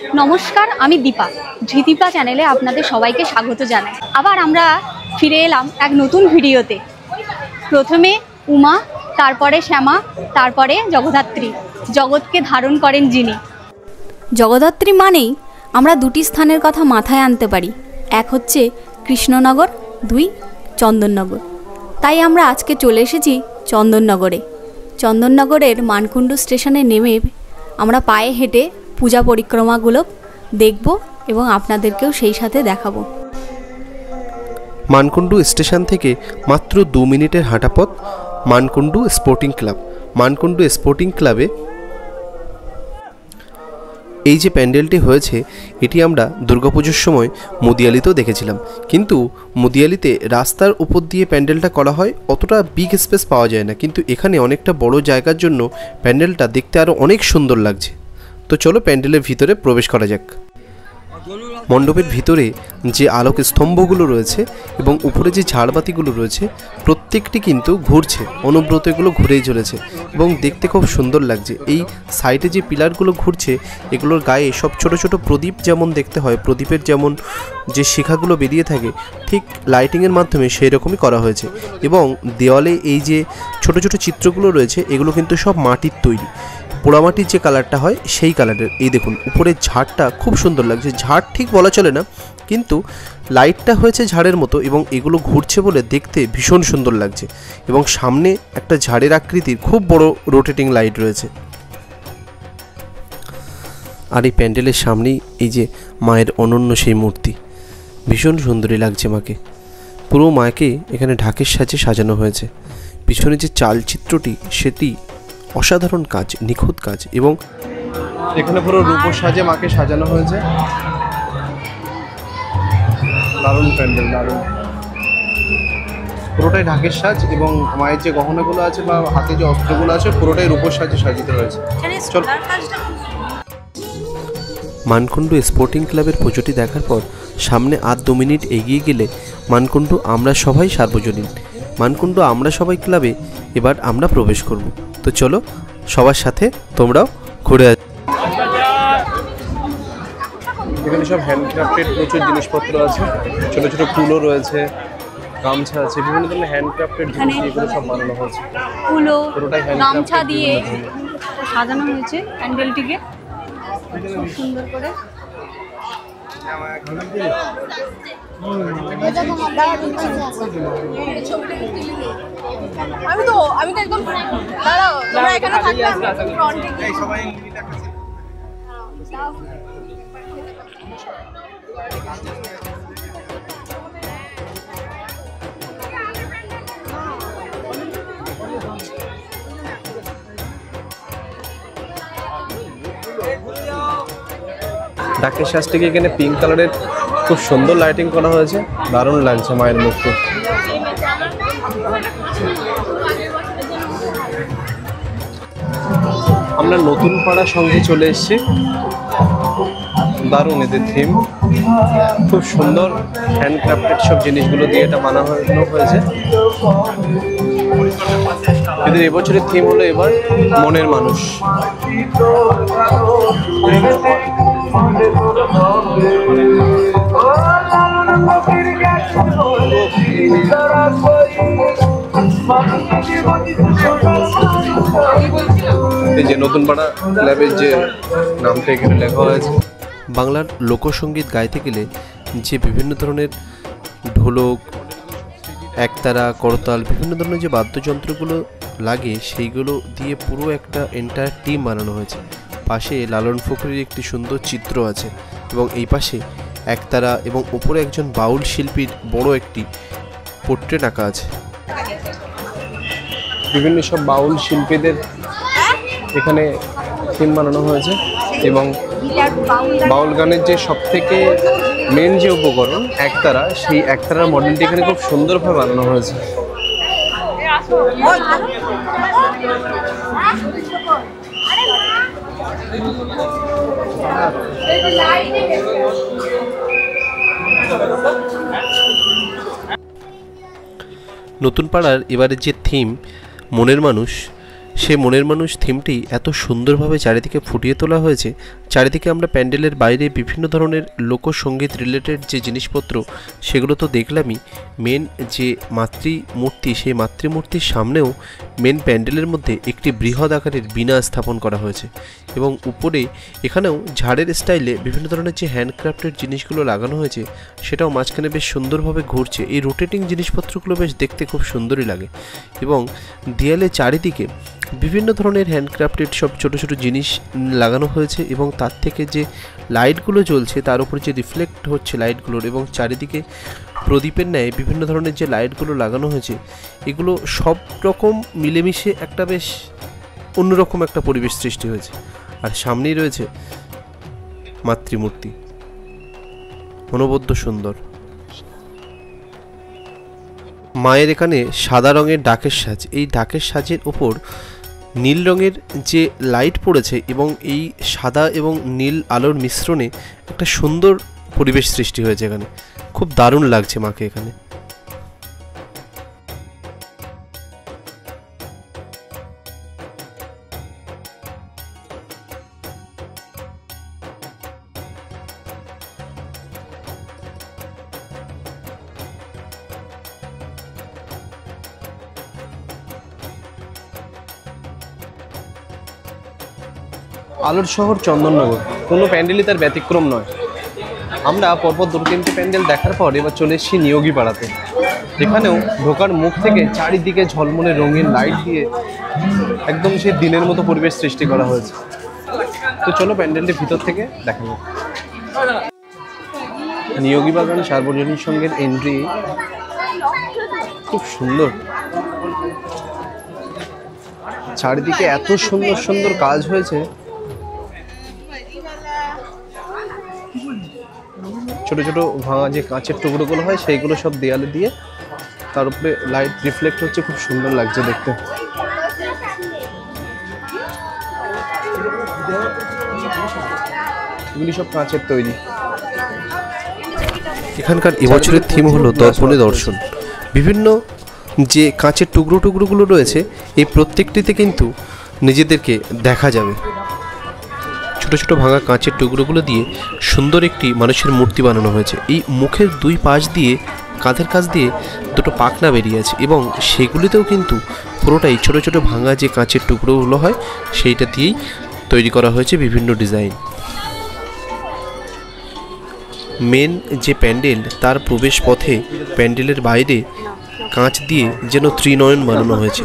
নমস্কার, আমি দীপা। ধৃতিপা চ্যানেলে আপনাদের সবাইকে স্বাগত জানাই। আবার আমরা ফিরে এলাম এক নতুন ভিডিওতে। প্রথমে উমা, তারপরে শ্যামা, তারপরে জগদ্ধাত্রী। জগৎকে ধারণ করেন যিনি। জগদ্ধাত্রী মানেই আমরা দুটি স্থানের কথা মাথায় আনতে পারি। এক হচ্ছে কৃষ্ণনগর, দুই চন্দননগর। তাই আমরা আজকে চলে এসেছি চন্দননগরে। চন্দননগরের মানকুণ্ডু স্টেশনে নেমে আমরা পায়ে হেঁটে পূজা পরিক্রমাগুলো দেখব এবং আপনাদেরকেও সেই সাথে দেখাবো। মানকুণ্ডু স্টেশন থেকে মাত্র 2 মিনিটের হাঁটা পথ Mankundu sporting club. Mankundu sporting ক্লাবে এই যে প্যান্ডেলটি হয়েছে, এটি আমরা দুর্গাপুজোর সময় মুদিয়ালিতেও দেখেছিলাম। কিন্তু মুদিয়ালিতে রাস্তার উপর দিয়ে প্যান্ডেলটা করা হয়, অতটা বিগ স্পেস পাওয়া যায় না, কিন্তু এখানে অনেকটা বড় জায়গার জন্য প্যান্ডেলটা দেখতে আরও অনেক সুন্দর লাগছে। তো চলো প্যান্ডেলের ভিতরে প্রবেশ করা যাক। মণ্ডপের ভিতরে যে আলোক স্তম্ভগুলো রয়েছে এবং উপরে যে ঝাড়বাতিগুলো রয়েছে, প্রত্যেকটি কিন্তু ঘুরছে, অনুব্রত এগুলো ঘুরেই চলেছে এবং দেখতে খুব সুন্দর লাগছে। এই সাইডে যে পিলারগুলো ঘুরছে, এগুলোর গায়ে সব ছোট ছোট প্রদীপ যেমন দেখতে হয়, প্রদীপের যেমন যে শিখাগুলো বেরিয়ে থাকে, ঠিক লাইটিংয়ের মাধ্যমে সেই রকমই করা হয়েছে। এবং দেওয়ালে এই যে ছোট ছোট চিত্রগুলো রয়েছে, এগুলো কিন্তু সব মাটির তৈরি, পোড়ামাটির যে কালারটা হয় সেই কালারের। এই দেখুন উপরের ঝাড়টা খুব সুন্দর লাগছে। ঝাড় ঠিক বলা চলে না, কিন্তু লাইটটা হয়েছে ঝাড়ের মতো এবং এগুলো ঘুরছে বলে দেখতে ভীষণ সুন্দর লাগছে। এবং সামনে একটা ঝাড়ের আকৃতির খুব বড় রোটেটিং লাইট রয়েছে। আর এই প্যান্ডেলের সামনেই এই যে মায়ের অনন্য সেই মূর্তি, ভীষণ সুন্দরই লাগছে মাকে। পুরো মাকে এখানে ঢাকের সাজে সাজানো হয়েছে। পিছনে যে চালচিত্রটি, সেটি অসাধারণ কাজ, নিখুঁত কাজ। এবং এখানে পুরো রূপোর সাজে মাকে সাজানো হয়েছে। দারুণ প্যান্ডেল, দারুণ। পুরোটাই ঢাকের সাজ এবং মায়ের যে গহনাগুলো আছে বা হাতে যে অস্ত্রগুলো আছে, পুরোটাই রূপোর সাজে সাজিত হয়েছে। মানকুণ্ডু স্পোর্টিং ক্লাবের পুজোটি দেখার পর সামনে আর 2 মিনিট এগিয়ে গেলে মানকুণ্ডু আমরা সবাই সার্বজনীন মানকুণ্ডু আমরা সবাই ক্লাবে এবার আমরা প্রবেশ করব। তো চলো সবার সাথে তোমরাও ঘুরে আস। এখানে সব হ্যান্ডক্রাফটেড প্রচুর জিনিসপত্র আছে, ছোট ছোট ফুলও রয়েছে, গামছা আছে, বিভিন্ন ধরনের হ্যান্ডক্রাফটেড জিনিস এগুলো সব বানানো হয়েছে। ফুলো, গামছা দিয়ে সাজানো হয়েছে প্যান্ডেলটিকে খুব সুন্দর করে। আমি তো একদম দাঁড়াও, তোমরা এখানে থাকবে ফ্রন্টে গিয়ে সবাই ঢাকের সাজটিকে এখানে পিঙ্ক কালারের খুব সুন্দর লাইটিং করা হয়েছে, দারুণ লাগছে মায়ের মুখকে। আমরা নতুন পাড়া সঙ্গে চলে এসেছি। দারুণ এদের থিম, খুব সুন্দর হ্যান্ডক্রাফটেড সব জিনিসগুলো দিয়ে এটা বানানো হয়েছে। এদের এবছরের থিম হলো এবার মনের মানুষ। এই যে নতুন পাড়া ক্লাবের যে নামটা এখানে লেখা হয়েছে। বাংলার লোকসঙ্গীত গাইতে গেলে যে বিভিন্ন ধরনের ঢোলক, একতারা, করতাল, বিভিন্ন ধরনের যে বাদ্যযন্ত্রগুলো লাগে, সেইগুলো দিয়ে পুরো একটা এন্টায়ার টিম বানানো হয়েছে। পাশে লালন ফকিরের একটি সুন্দর চিত্র আছে এবং এই পাশে একতারা এবং উপরে একজন বাউল শিল্পীর বড় একটি পোর্ট্রেট আঁকা আছে। বিভিন্ন সব বাউল শিল্পীদের এখানে থিম বানানো হয়েছে এবং বাউল গানের যে সবথেকে মেন যে উপকরণ একতারা, সেই একতারার মডেলটি এখানে খুব সুন্দরভাবে বানানো হয়েছে। নতুন পাড়ার এবারের যে থিম মনের মানুষ, সে মনের মানুষ থিমটি এত সুন্দরভাবে চারিদিকে ফুটিয়ে তোলা হয়েছে চারিদিকে আমরা প্যান্ডেলের বাইরে বিভিন্ন ধরনের লোকসঙ্গীত রিলেটেড যে জিনিসপত্র সেগুলো তো দেখলামই। মেন যে মাতৃমূর্তি, সেই মাতৃমূর্তির সামনেও মেন প্যান্ডেলের মধ্যে একটি বৃহৎ আকারের বীণা স্থাপন করা হয়েছে এবং উপরে এখানেও ঝাড়ের স্টাইলে বিভিন্ন ধরনের যে হ্যান্ডক্রাফটের জিনিসগুলো লাগানো হয়েছে সেটাও মাঝখানে বেশ সুন্দরভাবে ঘুরছে। এই রোটেটিং জিনিসপত্রগুলো বেশ দেখতে খুব সুন্দরই লাগে এবং দেয়ালে চারিদিকে বিভিন্ন ধরনের হ্যান্ডক্রাফটেড সব ছোটো ছোটো জিনিস লাগানো হয়েছে এবং তার থেকে যে লাইটগুলো জ্বলছে তার উপর যে রিফ্লেক্ট হচ্ছে লাইটগুলোর এবং চারিদিকে প্রদীপের ন্যায় বিভিন্ন ধরনের যে লাইটগুলো লাগানো হয়েছে এগুলো সব রকম মিলেমিশে একটা বেশ অন্যরকম একটা পরিবেশ সৃষ্টি হয়েছে। আর সামনেই রয়েছে মাতৃমূর্তি, অনবদ্য সুন্দর। মায়ের এখানে সাদা রঙের ডাকের সাজ, এই ডাকের সাজের ওপর নীল রঙের যে লাইট পড়েছে এবং এই সাদা এবং নীল আলোর মিশ্রণে একটা সুন্দর পরিবেশ সৃষ্টি হয়েছে। এখানে খুব দারুণ লাগছে মাকে এখানে। আলোর শহর চন্দননগর, কোনো প্যান্ডেলই তার ব্যতিক্রম নয়। আমরা পরপর 2-3টে প্যান্ডেল দেখার পর এবার চলে এসেছি নিয়োগী পাড়াতে। এখানেও ঢোকার মুখ থেকে চারিদিকে ঝলমলে রঙিন লাইট দিয়ে একদম সেই দিনের মতো পরিবেশ সৃষ্টি করা হয়েছে। তো চলো প্যান্ডেলটির ভিতর থেকে দেখাবো। নিয়োগী বাগান সার্বজনীন সংঘের এন্ট্রি খুব সুন্দর, চারিদিকে এত সুন্দর সুন্দর কাজ হয়েছে। ছোট ছোট ভাঙা যে কাঁচের টুকরোগুলো হয় সেইগুলো সব দেয়ালে দিয়ে তার উপরে লাইট রিফ্লেক্ট হচ্ছে, খুব সুন্দর লাগছে দেখতে। এগুলি সব কাঁচের তৈরি। এখানকার এবছরের থিম হলো দর্পণে দর্শন। বিভিন্ন যে কাঁচের টুকরোগুলো রয়েছে এই প্রত্যেকটিতে কিন্তু নিজেদেরকে দেখা যাবে। ছোট ছোট ভাঙা কাঁচের টুকরোগুলো দিয়ে সুন্দর একটি মানুষের মূর্তি বানানো হয়েছে। এই মুখের দুই পাশ দিয়ে কাঁধের কাছ দিয়ে দুটো পাখনা বেরিয়ে আছে এবং সেগুলিতেও কিন্তু পুরোটাই ছোট ছোট ভাঙা যে কাঁচের টুকরোগুলো হয় সেইটা দিয়েই তৈরি করা হয়েছে বিভিন্ন ডিজাইন। মেন যে প্যান্ডেল তার প্রবেশ পথে প্যান্ডেলের বাইরে কাঁচ দিয়ে যেন ত্রিনয়ন বানানো হয়েছে।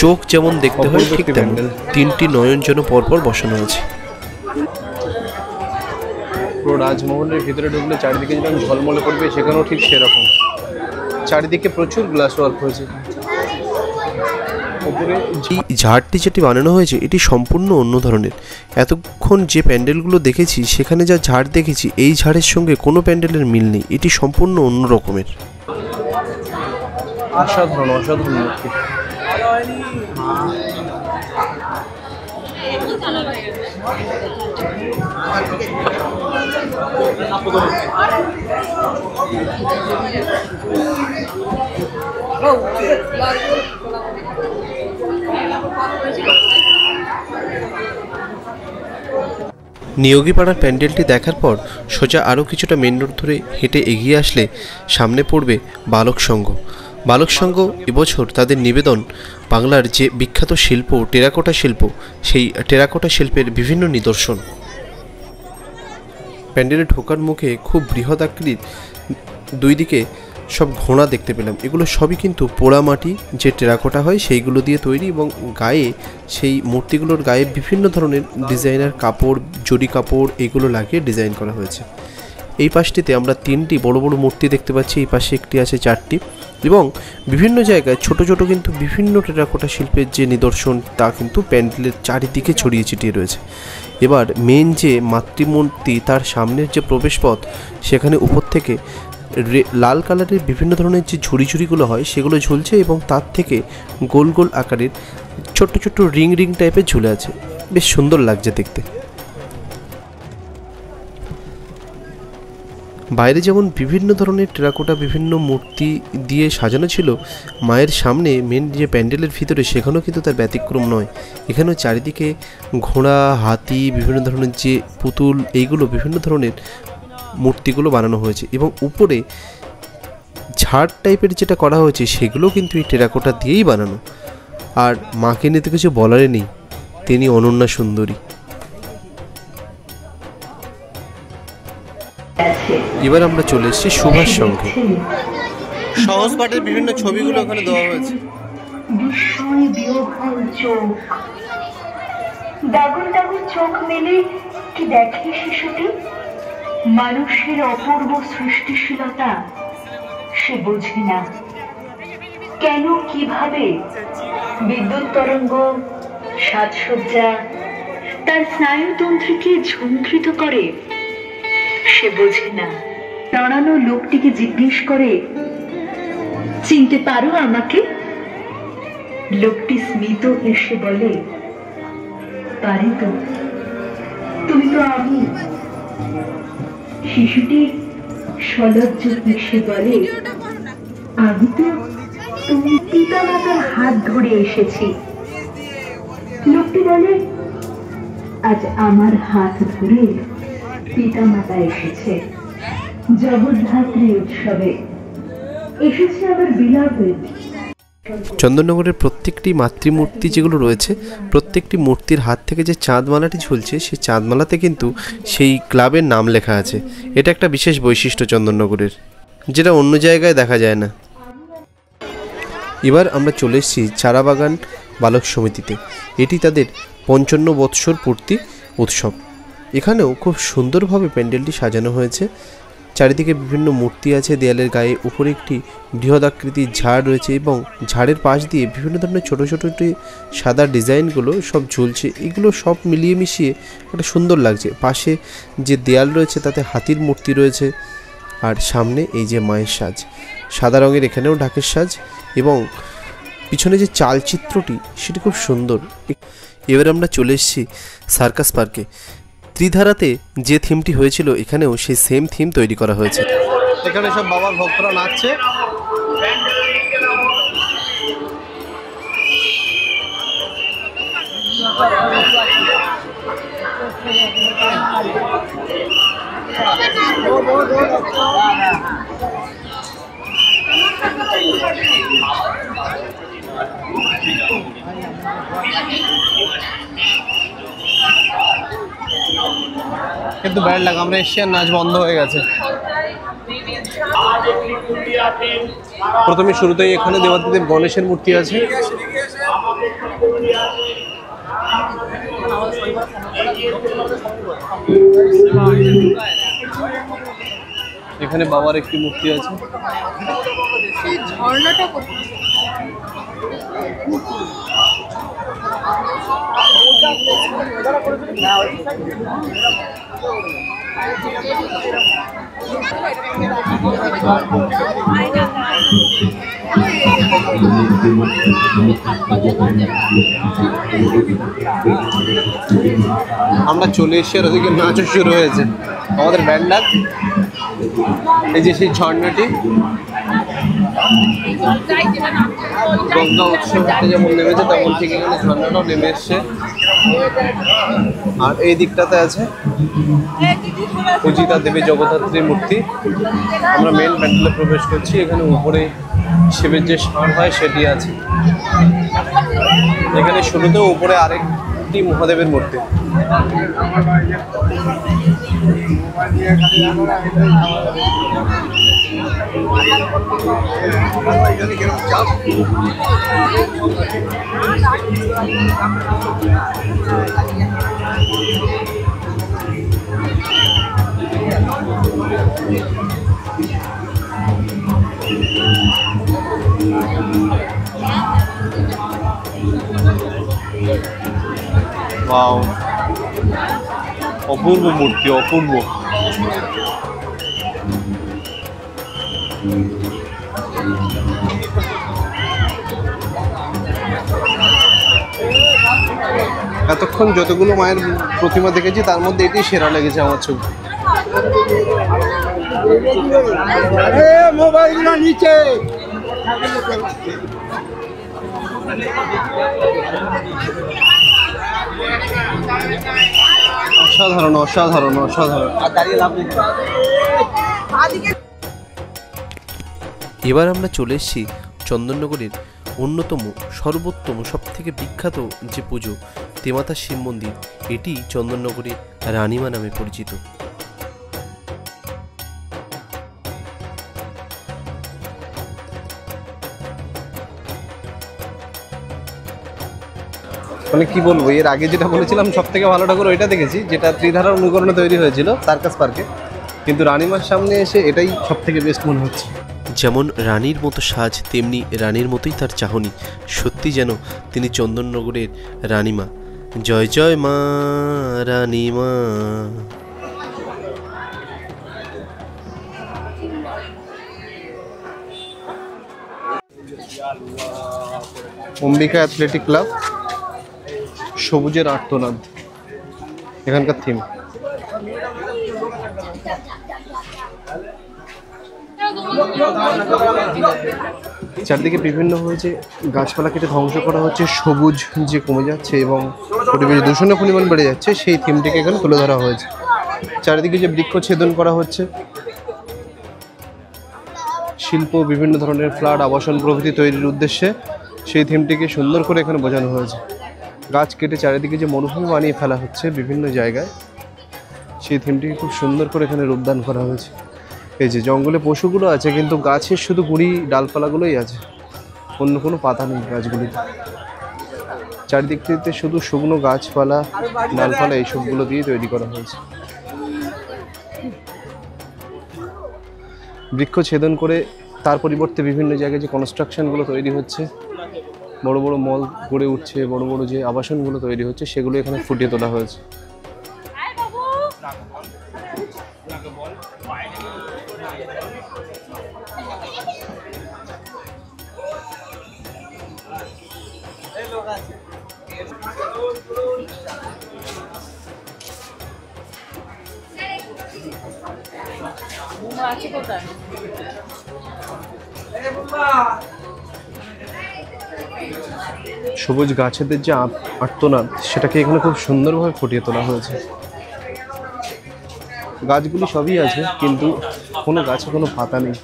চোখ যেমন দেখতে হয় ঠিক তেমন 3টি নয়ন যেন পরপর বসানো হয়েছে। পুরো রাজমহলের ভিতরে ঢুকলে চারিদিকে যেরকম ঝলমলে পড়বে সেখানেও ঠিক সেরকম। চারিদিকে প্রচুর গ্লাস ওয়ার্ক হয়েছে। উপরে যে ঝাড়টি যেটি বানানো হয়েছে এটি সম্পূর্ণ অন্য ধরনের। এতক্ষণ যে প্যান্ডেলগুলো দেখেছি সেখানে যা ঝাড় দেখেছি এই ঝাড়ের সঙ্গে কোনো প্যান্ডেলের মিল নেই, এটি সম্পূর্ণ অন্য রকমের। অসাধারণ অসাধারণ মূর্তি। নিয়োগী পাড়ার প্যান্ডেলটি দেখার পর সোজা আরও কিছুটা মেন রোড ধরে হেঁটে এগিয়ে আসলে সামনে পড়বে বালক সংঘ। বালক সংঘ এবছর তাদের নিবেদন বাংলার যে বিখ্যাত শিল্প টেরাকোটা শিল্প, সেই টেরাকোটা শিল্পের বিভিন্ন নিদর্শন। প্যান্ডেলে ঢোকার মুখে খুব বৃহৎ আকৃতির দুই দিকে সব ঘোড়া দেখতে পেলাম। এগুলো সবই কিন্তু পোড়া মাটি যে টেরাকোটা হয় সেইগুলো দিয়ে তৈরি এবং গায়ে সেই মূর্তিগুলোর গায়ে বিভিন্ন ধরনের ডিজাইনার কাপড়, জরি কাপড় এগুলো লাগিয়ে ডিজাইন করা হয়েছে। এই পাশটিতে আমরা 3টি বড় বড় মূর্তি দেখতে পাচ্ছি, এই পাশে একটি আছে 4টি এবং বিভিন্ন জায়গায় ছোট ছোট কিন্তু বিভিন্ন টেরাকোটা শিল্পের যে নিদর্শন তা কিন্তু প্যান্ডেলের চারিদিকে ছড়িয়ে ছিটিয়ে রয়েছে। এবার মেন যে মাতৃমূর্তি তার সামনের যে প্রবেশপথ সেখানে উপর থেকে লাল কালারের বিভিন্ন ধরনের যে ঝুড়িগুলো হয় সেগুলো ঝুলছে এবং তার থেকে গোল গোল আকারের ছোট্ট ছোট্ট রিং টাইপের ঝুলে আছে, বেশ সুন্দর লাগছে দেখতে। বাইরে যেমন বিভিন্ন ধরনের টেরাকোটা বিভিন্ন মূর্তি দিয়ে সাজানো ছিল, মায়ের সামনে মেন যে প্যান্ডেলের ভিতরে সেখানেও কিন্তু তার ব্যতিক্রম নয়। এখানেও চারিদিকে ঘোড়া, হাতি, বিভিন্ন ধরনের যে পুতুল, এইগুলো বিভিন্ন ধরনের মূর্তিগুলো বানানো হয়েছে এবং উপরে ঝাড় টাইপের যেটা করা হয়েছে সেগুলো কিন্তু এই টেরাকোটা দিয়েই বানানো। আর মাকে নিয়ে তো কিছু বলারই নেই, তিনি অনন্যা সুন্দরী। এবার আমরা চলে এসেছি সুভাষ সঙ্গে। সহজ পাঠের বিভিন্ন ছবিগুলো ওখানে দেওয়া হয়েছে। দাগুন দাগুন চোখ মেলে কি দেখে শিশুটি? মানুষের অপূর্ব সৃষ্টিশীলতা সে বোঝে না। কেন, কিভাবে বিদ্যুৎ তরঙ্গ, সাজসজ্জা তার স্নায়ুতন্ত্রীকে ঝুঁকৃত করে সে বোঝে না। দাঁড়ানো লোকটিকে জিজ্ঞেস করে, চিনতে পারো আমাকে? লোকটি স্মিত হেসে বলে, পারি তো, তুমি তো আমি। শিশুটি সলজ্জ হেসে বলে, আমি তো তুমি পিতা মাতার হাত ধরে এসেছি। লোকটি বলে, আজ আমার হাত ধরে পিতা মাতা এসেছে, জগদ্ধাত্রী উৎসবে এসেছে আমার বিলাপেট। চন্দননগরের প্রত্যেকটি মাতৃমূর্তি যেগুলো রয়েছে, প্রত্যেকটি মূর্তির হাত থেকে যে চাঁদমালাটি ঝুলছে, সেই চাঁদমালাতে কিন্তু সেই ক্লাবের নাম লেখা আছে। এটা একটা বিশেষ বৈশিষ্ট্য চন্দননগরের, যেটা অন্য জায়গায় দেখা যায় না। এবার আমরা চলে এসেছি চারাবাগান বালক সমিতিতে। এটি তাদের 55 বৎসর পূর্তি উৎসব। এখানেও খুব সুন্দরভাবে প্যান্ডেলটি সাজানো হয়েছে। চারিদিকে বিভিন্ন মূর্তি আছে, দেয়ালের গায়ে উপরে একটি বৃহদাকৃতির ঝাড় রয়েছে এবং ঝাড়ের পাশ দিয়ে বিভিন্ন ধরনের ছোটো ছোটো সাদা ডিজাইনগুলো সব ঝুলছে। এগুলো সব মিলিয়ে মিশিয়ে একটা সুন্দর লাগছে। পাশে যে দেয়াল রয়েছে তাতে হাতির মূর্তি রয়েছে, আর সামনে এই যে মায়ের সাজ, সাদা রঙের এখানেও ঢাকের সাজ, এবং পিছনে যে চালচিত্রটি সেটি খুব সুন্দর। এবার আমরা চলে এসেছি সার্কাস পার্কে। ত্রিধারাতে যে থিমটি হয়েছিল এখানেও সেই সেম থিম তৈরি করা হয়েছে। এখানে সব বাবার ভক্তরা নাচছে। কিন্তু ব্যাড লাগে, আমরা এশিয়ান নাচ বন্ধ হয়ে গেছে। প্রথমে শুরুতেই এখানে দেবাদিদেব গণেশের মূর্তি আছে। এখানে বাবার একটি মূর্তি আছে। আমরা চলে এসে আর ওদিকে নাচও শুরু হয়েছে আমাদের ব্যান্ড ডাক। এই যে সেই ঝর্ণাটি গঙ্গা উৎসবটা যেমন নেমেছে তেমন ঠিক এখানে ঝর্ণাটাও নেমে এসছে। আর এই দিকটাতে আছে পূজিতা দেবী জগদ্ধাত্রীর মূর্তি। আমরা মেন প্যান্ডেলে প্রবেশ করছি। এখানে উপরে শিবের যে ষাঁড় হয় সেটি আছে। এখানে শুরুতেও উপরে আরেকটি মহাদেবের মূর্তি। ওয়াও, অপূর্ব মূর্তি, অপূর্ব। এতক্ষণ যতগুলো মায়ের প্রতিমা দেখেছি তার মধ্যে এটি সেরা লেগেছে আমার চোখে। মোবাইলগুলো নিচে অসাধারণ অসাধারণ অসাধারণ। এবার আমরা চলে এসেছি চন্দননগরের অন্যতম সর্বোত্তম সবথেকে বিখ্যাত যে পুজো তেমাতা শিব মন্দির, এটি চন্দননগরের রানীমা নামে পরিচিত। মানে কি বলবো, এর আগে যেটা বলেছিলাম সব থেকে ভালো ঠাকুর ওইটা দেখেছি, যেটা ত্রিধারার অনুকরণে তৈরি হয়েছিল সার্কাস পার্কে, কিন্তু রানীমার সামনে এসে এটাই সব থেকে বেস্ট মনে হচ্ছে। যেমন রানীর মতো সাজ, তেমনি রানীর মতোই তার চাহনি। সত্যি যেন তিনি চন্দননগরের রানীমা। জয় জয় মা রানীমা। অম্বিকা অ্যাথলেটিক ক্লাব, সবুজের আর্তনাদ এখানকার থিম। চারদিকে বিভিন্ন হয়েছে গাছপালা কেটে ধ্বংস করা হচ্ছে, সবুজ যে কমে যাচ্ছে এবং পরিবেশ দূষণের পরিমাণ বেড়ে যাচ্ছে, সেই থিমটিকে এখানে তুলে ধরা হয়েছে। চারিদিকে যে বৃক্ষ ছেদন করা হচ্ছে, শিল্প, বিভিন্ন ধরনের ফ্ল্যাট, আবাসন প্রভৃতি তৈরির উদ্দেশ্যে সেই থিমটিকে সুন্দর করে এখানে বোঝানো হয়েছে। গাছ কেটে চারিদিকে যে মরুভূমি বানিয়ে ফেলা হচ্ছে বিভিন্ন জায়গায়, সেই থিমটিকে খুব সুন্দর করে এখানে রূপদান করা হয়েছে। এই যে জঙ্গলে পশুগুলো আছে, কিন্তু গাছের শুধু গুঁড়ি ডালপালাগুলোই আছে, অন্য কোনো পাতা নেই গাছগুলিতে। চারিদিক থেকে শুধু শুকনো গাছপালা, ডালপালা এইসবগুলো দিয়ে তৈরি করা হয়েছে। বৃক্ষ ছেদন করে তার পরিবর্তে বিভিন্ন জায়গায় যে কনস্ট্রাকশনগুলো তৈরি হচ্ছে, বড় বড় মল গড়ে উঠছে, বড় বড় যে আবাসনগুলো তৈরি হচ্ছে, সেগুলো এখানে ফুটিয়ে তোলা হয়েছে। সবুজ গাছেদের যে আর্তনাদ, সেটাকে এখানে খুব সুন্দরভাবে ফুটিয়ে তোলা হয়েছে। গাছগুলি সবই আছে, কিন্তু কোনো গাছে কোনো পাতা নেই।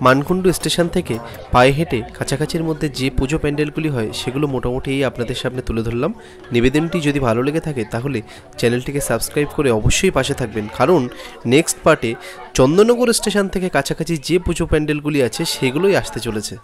মানকুণ্ডু স্টেশন থেকে পায়ে হেঁটে কাছাকাছির মধ্যে যে পুজো প্যান্ডেলগুলি হয় সেগুলো মোটামুটি আপনাদের সামনে তুলে ধরলাম। নিবেদনটি যদি ভালো লেগে থাকে তাহলে চ্যানেলটিকে সাবস্ক্রাইব করে অবশ্যই পাশে থাকবেন, কারণ নেক্সট পার্টে চন্দননগর স্টেশন থেকে কাছাকাছি যে পুজো প্যান্ডেলগুলি আছে সেগুলোই আসতে চলেছে।